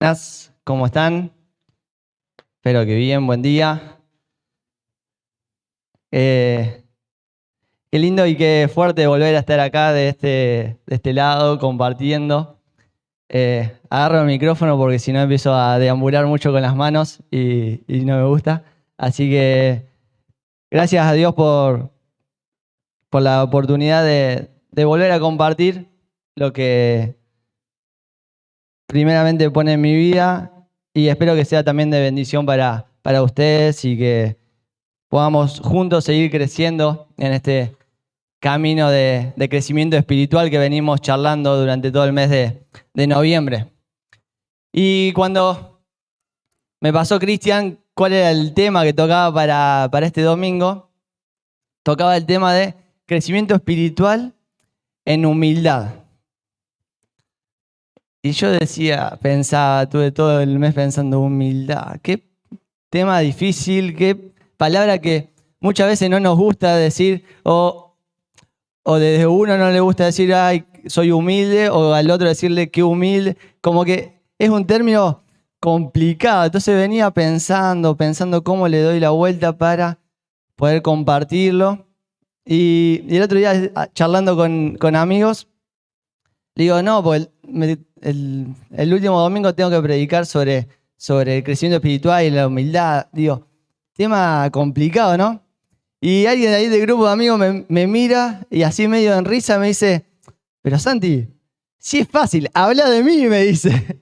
Buenas, ¿cómo están? Espero que bien, buen día. Qué lindo y qué fuerte volver a estar acá de este lado compartiendo. Agarro el micrófono porque si no empiezo a deambular mucho con las manos y no me gusta. Así que gracias a Dios por la oportunidad de volver a compartir lo que primeramente pone en mi vida y espero que sea también de bendición para ustedes y que podamos juntos seguir creciendo en este camino de crecimiento espiritual que venimos charlando durante todo el mes de noviembre. Y cuando me pasó Cristian cuál era el tema que tocaba para este domingo, tocaba el tema de crecimiento espiritual en humildad. Y yo tuve todo el mes pensando humildad. Qué tema difícil, qué palabra que muchas veces no nos gusta decir o desde uno no le gusta decir, ay, soy humilde, o al otro decirle qué humilde, como que es un término complicado. Entonces venía pensando cómo le doy la vuelta para poder compartirlo. Y el otro día, charlando con amigos, le digo, no, porque el último domingo tengo que predicar sobre el crecimiento espiritual y la humildad. Digo, tema complicado, ¿no? Y alguien de ahí del grupo de amigos me mira y así medio en risa me dice, pero Santi, sí es fácil, habla de mí, me dice.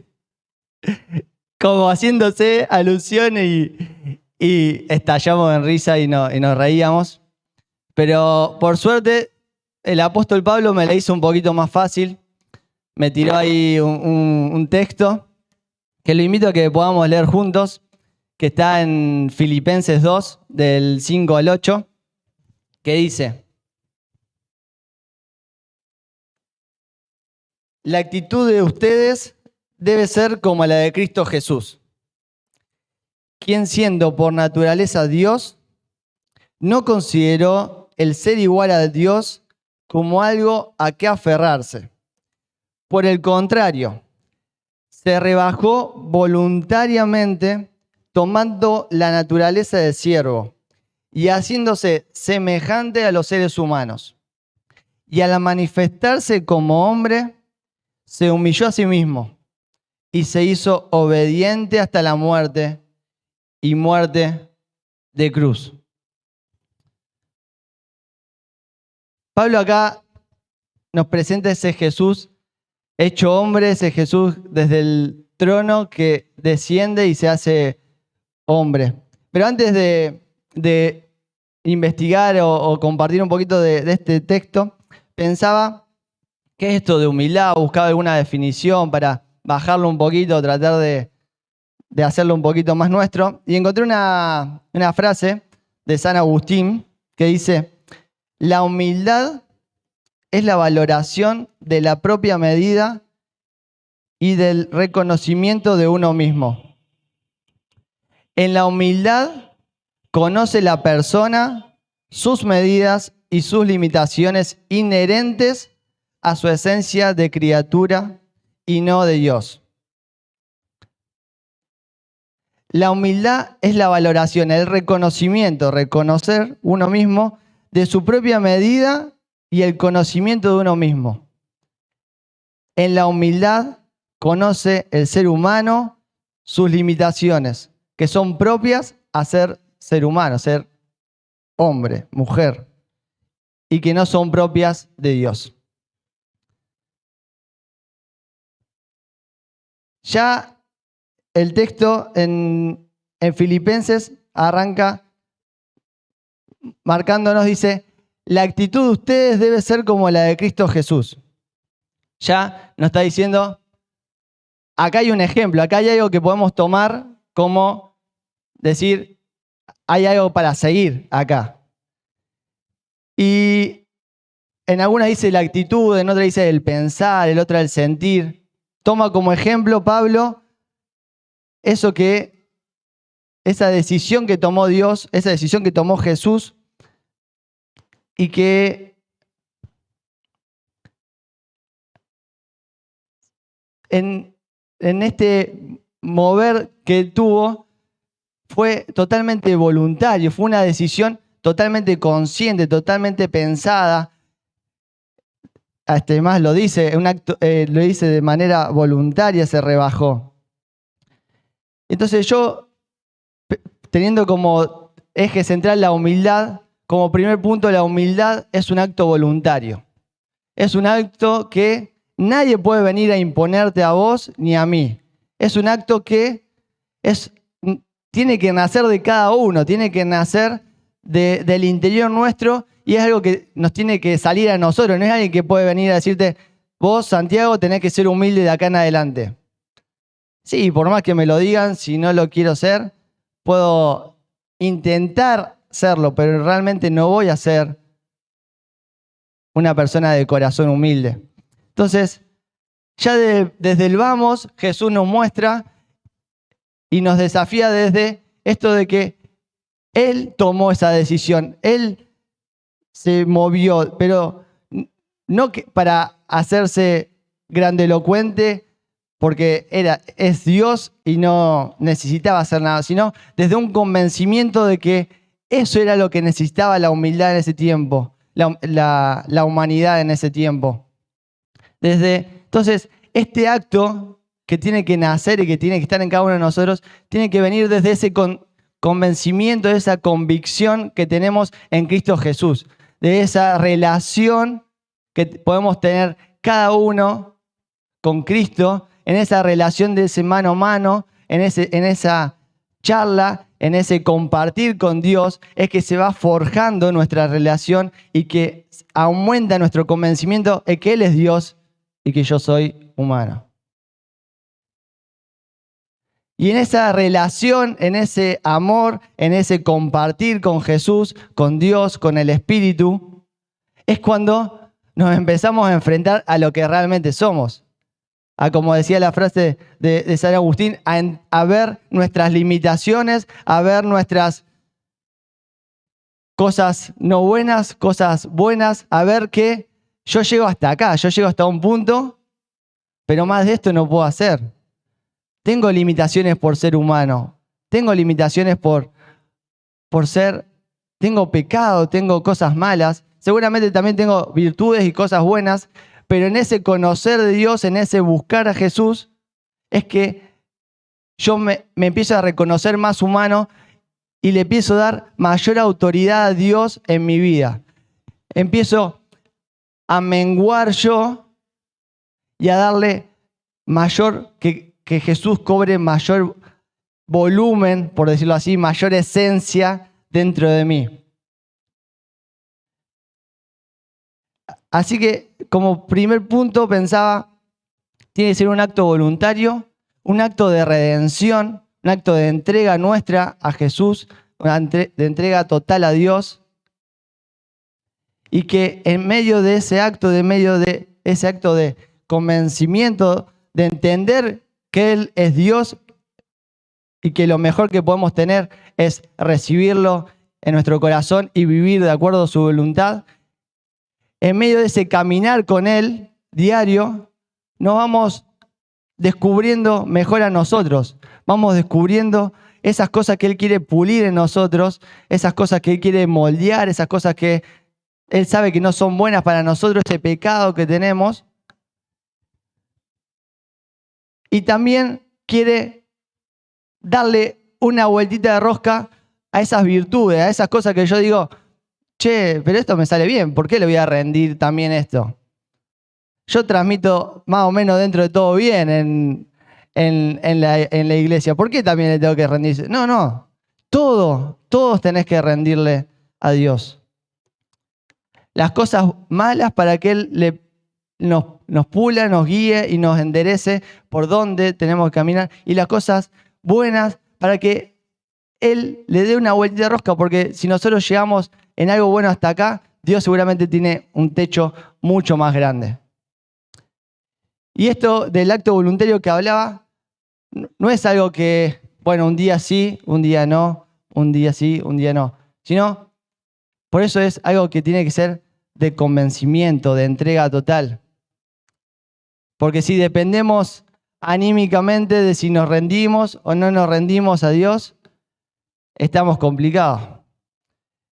Como haciéndose alusión y estallamos en risa y nos reíamos. Pero por suerte el apóstol Pablo me la hizo un poquito más fácil. Me tiró ahí un texto que lo invito a que podamos leer juntos, que está en Filipenses 2, del 5 al 8, que dice: la actitud de ustedes debe ser como la de Cristo Jesús, quien siendo por naturaleza Dios, no consideró el ser igual a Dios como algo a qué aferrarse. Por el contrario, se rebajó voluntariamente tomando la naturaleza de siervo y haciéndose semejante a los seres humanos. Y al manifestarse como hombre, se humilló a sí mismo y se hizo obediente hasta la muerte y muerte de cruz. Pablo acá nos presenta ese Jesús hecho hombre, ese Jesús desde el trono que desciende y se hace hombre. Pero antes de investigar o compartir un poquito de este texto, pensaba, ¿qué es esto de humildad? Buscaba alguna definición para bajarlo un poquito, tratar de hacerlo un poquito más nuestro. Y encontré una frase de San Agustín que dice: la humildad es la valoración de la propia medida y del reconocimiento de uno mismo. En la humildad conoce la persona sus medidas y sus limitaciones inherentes a su esencia de criatura y no de Dios. La humildad es la valoración, el reconocimiento, reconocer uno mismo de su propia medida y el conocimiento de uno mismo. En la humildad conoce el ser humano sus limitaciones, que son propias a ser humano, ser hombre, mujer, y que no son propias de Dios. Ya el texto en Filipenses arranca marcándonos, dice: la actitud de ustedes debe ser como la de Cristo Jesús. Ya nos está diciendo, acá hay un ejemplo, acá hay algo que podemos tomar como decir, hay algo para seguir acá. Y en alguna dice la actitud, en otra dice el pensar, en otra el sentir. Toma como ejemplo Pablo esa decisión que tomó Dios, esa decisión que tomó Jesús y que en este mover que tuvo fue totalmente voluntario, fue una decisión totalmente consciente, totalmente pensada. Más lo dice, lo dice de manera voluntaria, se rebajó. Entonces yo, teniendo como eje central la humildad, como primer punto, la humildad es un acto voluntario. Es un acto que nadie puede venir a imponerte a vos ni a mí. Es un acto que tiene que nacer de cada uno, tiene que nacer del interior nuestro y es algo que nos tiene que salir a nosotros. No es alguien que puede venir a decirte, vos, Santiago, tenés que ser humilde de acá en adelante. Sí, por más que me lo digan, si no lo quiero ser, puedo intentar serlo, pero realmente no voy a ser una persona de corazón humilde. Entonces, ya desde el vamos, Jesús nos muestra y nos desafía desde esto de que Él tomó esa decisión, Él se movió, pero no para hacerse grandilocuente, porque es Dios y no necesitaba hacer nada, sino desde un convencimiento de que eso era lo que necesitaba la humildad en ese tiempo, la humanidad en ese tiempo. Entonces, este acto que tiene que nacer y que tiene que estar en cada uno de nosotros, tiene que venir desde ese convencimiento, de esa convicción que tenemos en Cristo Jesús, de esa relación que podemos tener cada uno con Cristo, en esa relación de ese mano a mano, en esa charla, en ese compartir con Dios, es que se va forjando nuestra relación y que aumenta nuestro convencimiento de que Él es Dios y que yo soy humano. Y en esa relación, en ese amor, en ese compartir con Jesús, con Dios, con el Espíritu, es cuando nos empezamos a enfrentar a lo que realmente somos. A, como decía la frase de San Agustín, a ver nuestras limitaciones, a ver nuestras cosas no buenas, cosas buenas, a ver que yo llego hasta acá, yo llego hasta un punto, pero más de esto no puedo hacer. Tengo limitaciones por ser humano, tengo limitaciones por tengo pecado, tengo cosas malas, seguramente también tengo virtudes y cosas buenas, pero en ese conocer de Dios, en ese buscar a Jesús, es que yo me empiezo a reconocer más humano y le empiezo a dar mayor autoridad a Dios en mi vida. Empiezo a menguar yo y a darle mayor, que Jesús cobre mayor volumen, por decirlo así, mayor esencia dentro de mí. Así que como primer punto pensaba, tiene que ser un acto voluntario, un acto de redención, un acto de entrega nuestra a Jesús, de entrega total a Dios, y que en medio de ese acto, de convencimiento, de entender que Él es Dios y que lo mejor que podemos tener es recibirlo en nuestro corazón y vivir de acuerdo a su voluntad, en medio de ese caminar con Él diario, nos vamos descubriendo mejor a nosotros, vamos descubriendo esas cosas que Él quiere pulir en nosotros, esas cosas que Él quiere moldear, esas cosas que Él sabe que no son buenas para nosotros, ese pecado que tenemos. Y también quiere darle una vueltita de rosca a esas virtudes, a esas cosas que yo digo, che, pero esto me sale bien, ¿por qué le voy a rendir también esto? Yo transmito más o menos dentro de todo bien en la iglesia, ¿por qué también le tengo que rendir? No, todos tenés que rendirle a Dios. Las cosas malas para que Él nos pula, nos guíe y nos enderece por dónde tenemos que caminar, y las cosas buenas para que Él le dé una vueltita de rosca, porque si nosotros llegamos en algo bueno hasta acá, Dios seguramente tiene un techo mucho más grande. Y esto del acto voluntario que hablaba, no es algo que, bueno, un día sí, un día no, un día sí, un día no, sino, por eso es algo que tiene que ser de convencimiento, de entrega total. Porque si dependemos anímicamente de si nos rendimos o no nos rendimos a Dios, estamos complicados.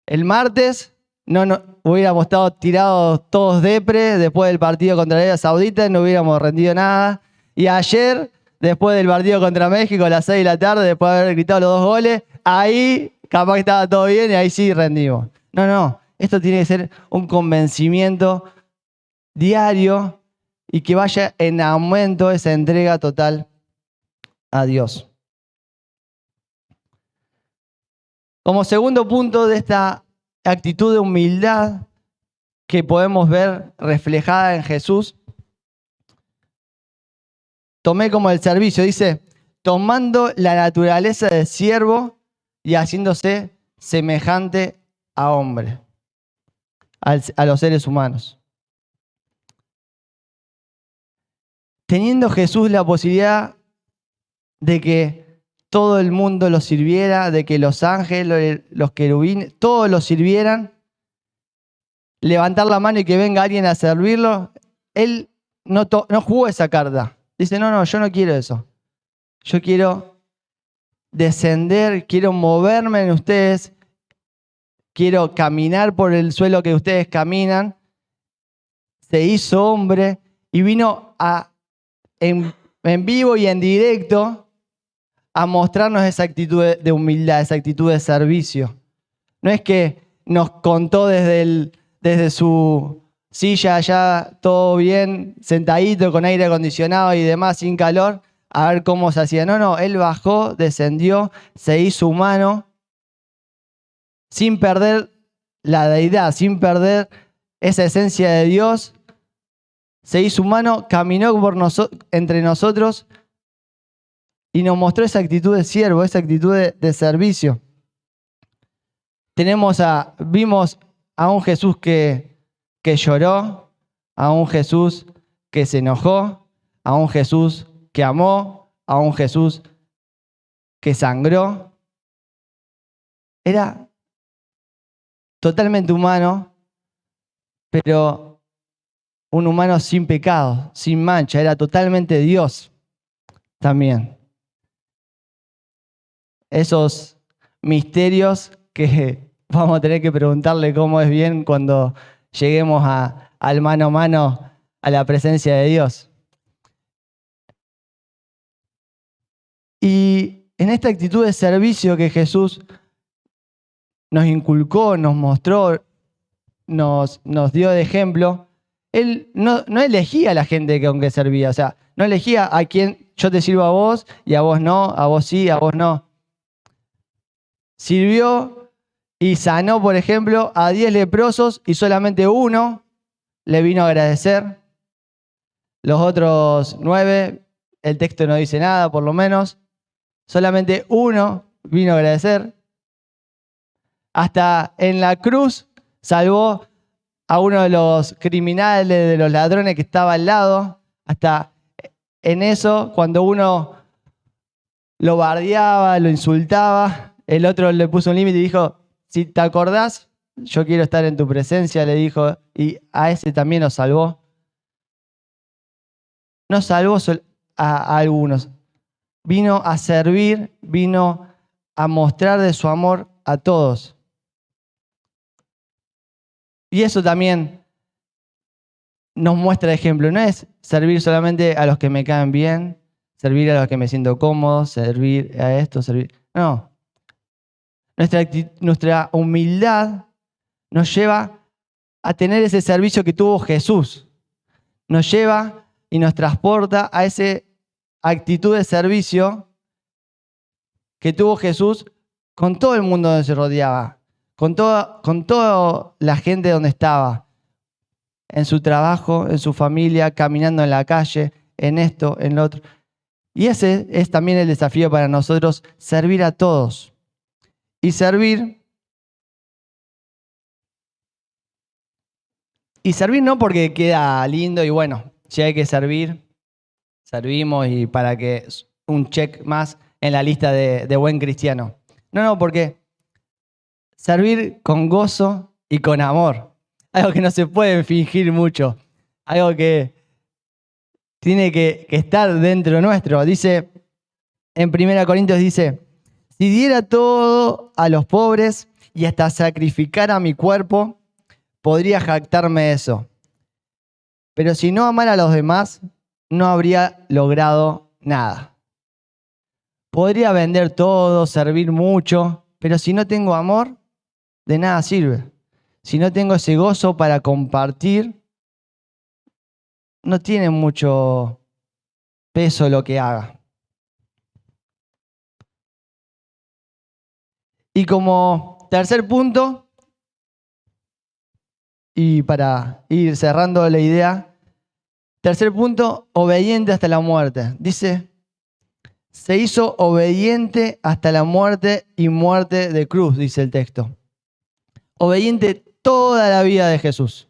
El martes no hubiéramos estado tirados todos depre después del partido contra Arabia Saudita, no hubiéramos rendido nada. Y ayer, después del partido contra México a las 6 de la tarde, después de haber gritado los 2 goles, ahí capaz que estaba todo bien y ahí sí rendimos. No, esto tiene que ser un convencimiento diario y que vaya en aumento esa entrega total a Dios. Como segundo punto de esta actitud de humildad que podemos ver reflejada en Jesús, tomé como el servicio, dice, tomando la naturaleza de siervo y haciéndose semejante a hombre, a los seres humanos. Teniendo Jesús la posibilidad de que todo el mundo lo sirviera, de que los ángeles, los querubines, todos lo sirvieran, levantar la mano y que venga alguien a servirlo, él no jugó esa carta. Dice, no, yo no quiero eso. Yo quiero descender, quiero moverme en ustedes, quiero caminar por el suelo que ustedes caminan. Se hizo hombre y vino en vivo y en directo a mostrarnos esa actitud de humildad, esa actitud de servicio. No es que nos contó desde su silla allá, todo bien, sentadito, con aire acondicionado y demás, sin calor, a ver cómo se hacía. No, él bajó, descendió, se hizo humano, sin perder la deidad, sin perder esa esencia de Dios. Se hizo humano, caminó entre nosotros y nos mostró esa actitud de siervo, esa actitud de servicio. Vimos a un Jesús que lloró, a un Jesús que se enojó, a un Jesús que amó, a un Jesús que sangró. Era totalmente humano, pero un humano sin pecado, sin mancha, era totalmente Dios también. Esos misterios que vamos a tener que preguntarle cómo es bien cuando lleguemos al mano a mano a la presencia de Dios. Y en esta actitud de servicio que Jesús nos inculcó, nos mostró, nos dio de ejemplo, Él no elegía a la gente con que servía, o sea, no elegía a quién yo te sirvo a vos y a vos no, a vos sí, a vos no. Sirvió y sanó, por ejemplo, a 10 leprosos y solamente uno le vino a agradecer. Los otros 9, el texto no dice nada, por lo menos. Solamente uno vino a agradecer. Hasta en la cruz salvó a uno de los criminales, de los ladrones que estaba al lado. Hasta en eso, cuando uno lo bardeaba, lo insultaba, el otro le puso un límite y dijo, si te acordás, yo quiero estar en tu presencia, le dijo, y a ese también nos salvó. No salvó a algunos, vino a servir, vino a mostrar de su amor a todos. Y eso también nos muestra ejemplo, no es servir solamente a los que me caen bien, servir a los que me siento cómodo, servir a esto, servir... No. Nuestra humildad nos lleva a tener ese servicio que tuvo Jesús. Nos lleva y nos transporta a esa actitud de servicio que tuvo Jesús con todo el mundo donde se rodeaba, con toda la gente donde estaba, en su trabajo, en su familia, caminando en la calle, en esto, en lo otro. Y ese es también el desafío para nosotros, servir a todos. Y servir no porque queda lindo y bueno, si hay que servir, servimos y para que un check más en la lista de buen cristiano. No, porque servir con gozo y con amor. Algo que no se puede fingir mucho. Algo que tiene que estar dentro nuestro. Dice, en 1 Corintios dice, si diera todo a los pobres y hasta sacrificara mi cuerpo, podría jactarme de eso. Pero si no amara a los demás, no habría logrado nada. Podría vender todo, servir mucho, pero si no tengo amor, de nada sirve. Si no tengo ese gozo para compartir, no tiene mucho peso lo que haga. Y como tercer punto, y para ir cerrando la idea, tercer punto, obediente hasta la muerte. Dice, se hizo obediente hasta la muerte y muerte de cruz, dice el texto. Obediente toda la vida de Jesús.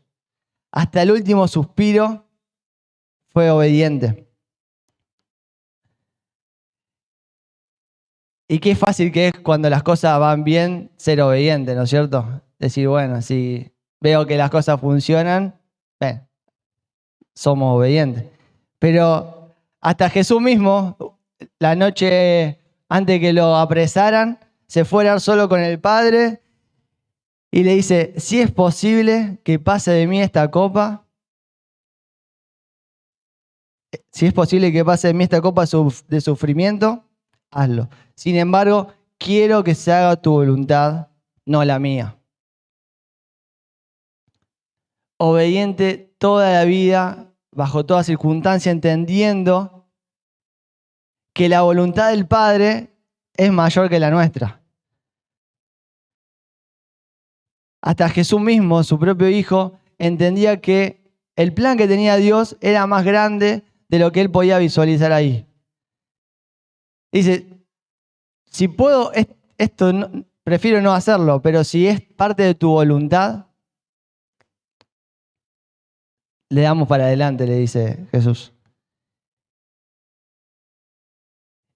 Hasta el último suspiro fue obediente. Y qué fácil que es cuando las cosas van bien ser obediente, ¿no es cierto? Decir, bueno, si veo que las cosas funcionan, somos obedientes. Pero hasta Jesús mismo, la noche antes que lo apresaran, se fue a orar solo con el Padre y le dice, si es posible que pase de mí esta copa, si es posible que pase de mí esta copa de sufrimiento, hazlo. Sin embargo, quiero que se haga tu voluntad, no la mía. Obediente toda la vida, bajo toda circunstancia, entendiendo que la voluntad del Padre es mayor que la nuestra. Hasta Jesús mismo, su propio Hijo, entendía que el plan que tenía Dios era más grande de lo que él podía visualizar ahí. Dice, si puedo, esto prefiero no hacerlo, pero si es parte de tu voluntad, le damos para adelante, le dice Jesús.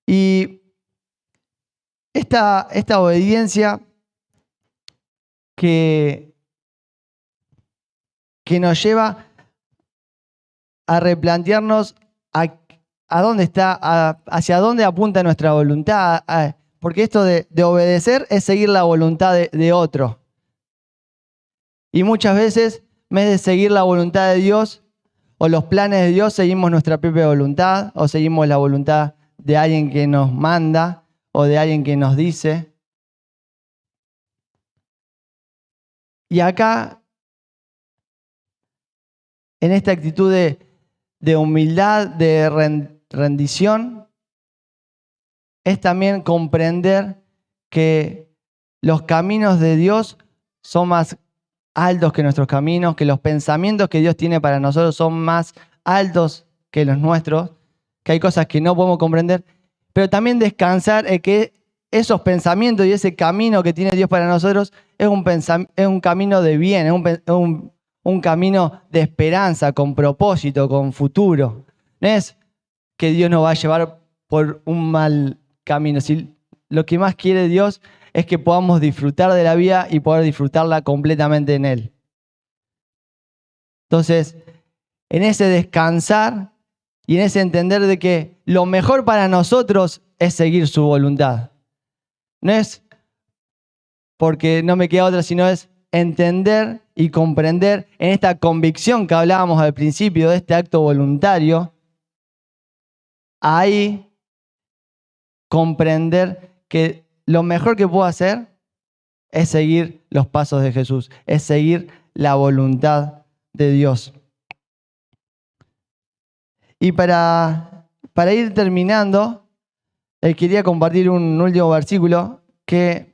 Y esta obediencia que nos lleva a replantearnos a dónde está, hacia dónde apunta nuestra voluntad, porque esto de obedecer es seguir la voluntad de otro. Y muchas veces, en vez de seguir la voluntad de Dios o los planes de Dios, seguimos nuestra propia voluntad o seguimos la voluntad de alguien que nos manda o de alguien que nos dice. Y acá, en esta actitud de humildad, de rendición, es también comprender que los caminos de Dios son más altos que nuestros caminos, que los pensamientos que Dios tiene para nosotros son más altos que los nuestros, que hay cosas que no podemos comprender, pero también descansar en que esos pensamientos y ese camino que tiene Dios para nosotros es un camino de bien, es un camino de esperanza, con propósito, con futuro. No es que Dios nos va a llevar por un mal camino. Si lo que más quiere Dios es que podamos disfrutar de la vida y poder disfrutarla completamente en Él. Entonces, en ese descansar y en ese entender de que lo mejor para nosotros es seguir su voluntad. No es porque no me queda otra, sino es entender y comprender en esta convicción que hablábamos al principio de este acto voluntario, ahí comprender que lo mejor que puedo hacer es seguir los pasos de Jesús, es seguir la voluntad de Dios. Y para ir terminando, quería compartir un último versículo que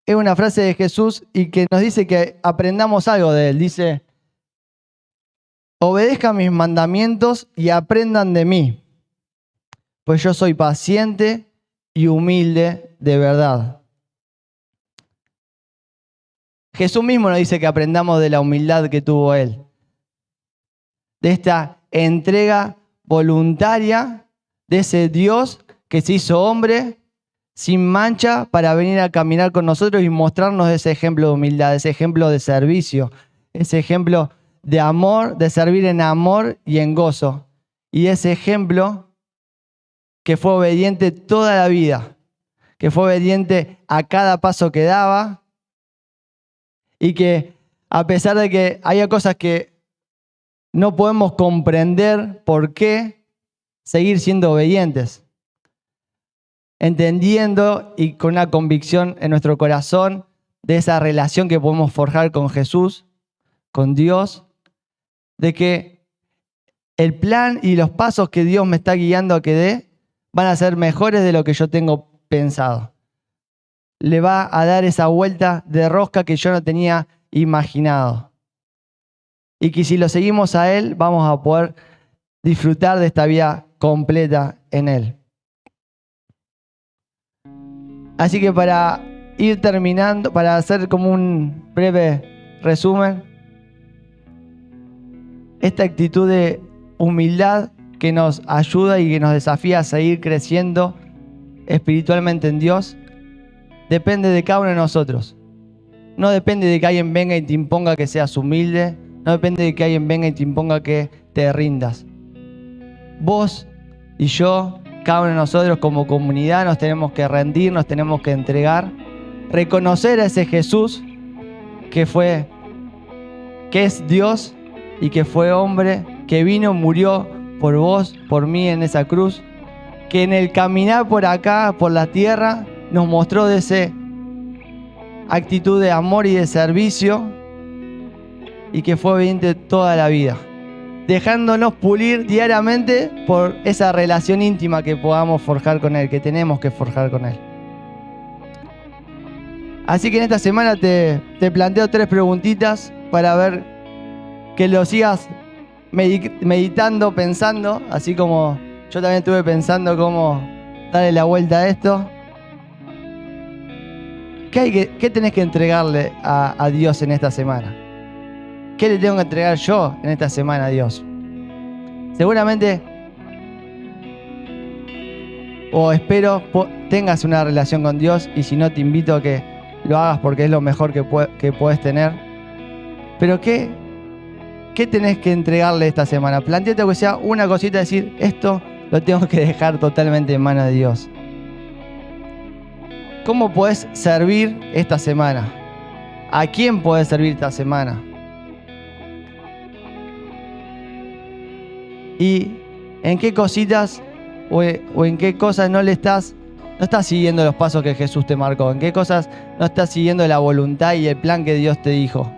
es una frase de Jesús y que nos dice que aprendamos algo de él. Dice, obedezcan mis mandamientos y aprendan de mí, pues yo soy paciente y humilde de verdad. Jesús mismo nos dice que aprendamos de la humildad que tuvo él, de esta entrega voluntaria de ese Dios que se hizo hombre sin mancha para venir a caminar con nosotros y mostrarnos ese ejemplo de humildad, ese ejemplo de servicio, ese ejemplo de amor, de servir en amor y en gozo. Y ese ejemplo que fue obediente toda la vida, que fue obediente a cada paso que daba y que a pesar de que haya cosas que no podemos comprender por qué, seguir siendo obedientes, entendiendo y con una convicción en nuestro corazón de esa relación que podemos forjar con Jesús, con Dios, de que el plan y los pasos que Dios me está guiando a que dé van a ser mejores de lo que yo tengo pensado. Le va a dar esa vuelta de rosca que yo no tenía imaginado. Y que si lo seguimos a Él, vamos a poder disfrutar de esta vida completa en Él. Así que para ir terminando, para hacer como un breve resumen, esta actitud de humildad que nos ayuda y que nos desafía a seguir creciendo espiritualmente en Dios, depende de cada uno de nosotros. No depende de que alguien venga y te imponga que seas humilde, no depende de que alguien venga y te imponga que te rindas. Vos y yo, cada uno de nosotros como comunidad nos tenemos que rendir, nos tenemos que entregar, reconocer a ese Jesús que es Dios y que fue hombre, que vino, murió por vos, por mí en esa cruz, que en el caminar por acá, por la tierra, nos mostró de esa actitud de amor y de servicio y que fue obediente toda la vida, dejándonos pulir diariamente por esa relación íntima que podamos forjar con Él, que tenemos que forjar con Él. Así que en esta semana te planteo 3 preguntitas para ver que lo sigas meditando, pensando, así como yo también estuve pensando cómo darle la vuelta a esto. ¿Qué tenés que entregarle a Dios en esta semana? ¿Qué le tengo que entregar yo en esta semana a Dios? Seguramente, o espero, tengas una relación con Dios, y si no, te invito a que lo hagas porque es lo mejor que puedes tener. Pero ¿qué tenés que entregarle esta semana? Plantéate que sea una cosita, decir, esto lo tengo que dejar totalmente en manos de Dios. ¿Cómo podés servir esta semana? ¿A quién podés servir esta semana? ¿Y en qué cositas o en qué cosas no estás siguiendo los pasos que Jesús te marcó? ¿En qué cosas no estás siguiendo la voluntad y el plan que Dios te dijo?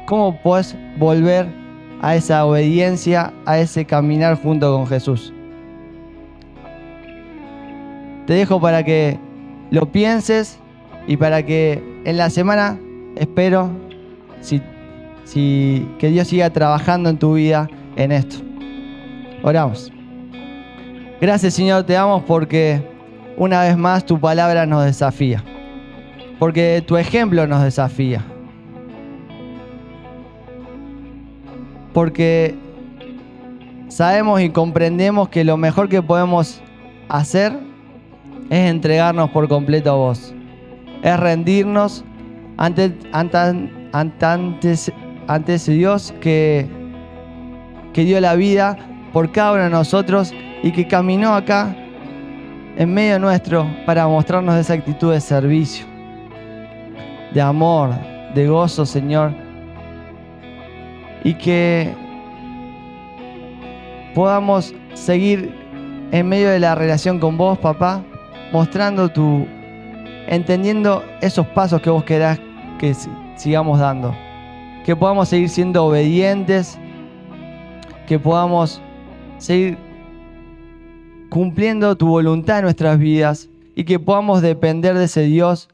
¿Cómo podés volver a esa obediencia, a ese caminar junto con Jesús? Te dejo para que lo pienses y para que en la semana, espero, que Dios siga trabajando en tu vida en esto. Oramos. Gracias, Señor, te damos porque una vez más tu palabra nos desafía, porque tu ejemplo nos desafía, porque sabemos y comprendemos que lo mejor que podemos hacer es entregarnos por completo a vos, es rendirnos ante ese Dios que dio la vida por cada uno de nosotros y que caminó acá en medio nuestro para mostrarnos esa actitud de servicio, de amor, de gozo, Señor, y que podamos seguir en medio de la relación con vos, papá, mostrando entendiendo esos pasos que vos querás que sigamos dando, que podamos seguir siendo obedientes, que podamos seguir cumpliendo tu voluntad en nuestras vidas y que podamos depender de ese Dios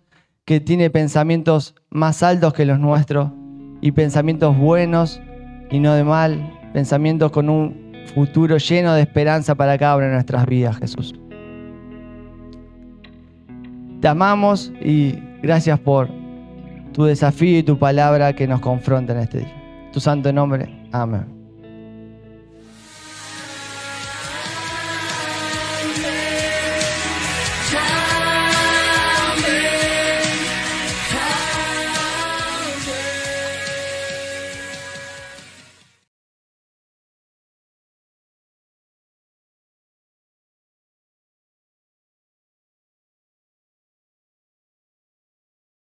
que tiene pensamientos más altos que los nuestros y pensamientos buenos y no de mal, pensamientos con un futuro lleno de esperanza para cada una de nuestras vidas, Jesús. Te amamos y gracias por tu desafío y tu palabra que nos confronta en este día. En tu santo nombre, amén.